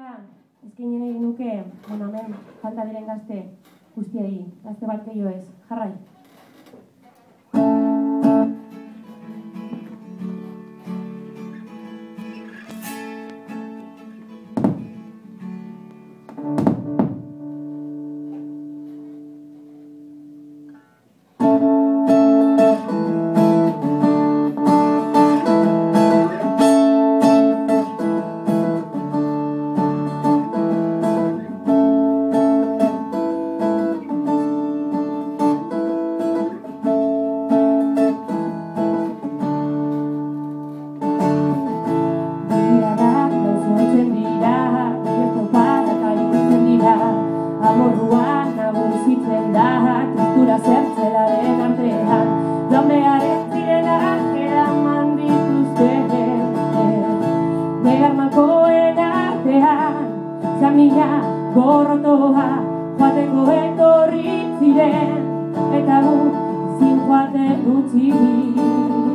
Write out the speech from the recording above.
eskaini nahi genuke, hemen falta diren gazte guztiei, gazte bat gehiago ez, jarrai. Amorruan nagusitzen da, kristura zertzelaren artean, joan beharen zirenak eraman dituzte. Negar malkoen artean, zamina gorrotoa, joateko etorri ziren, eta gu zin joaten utzi.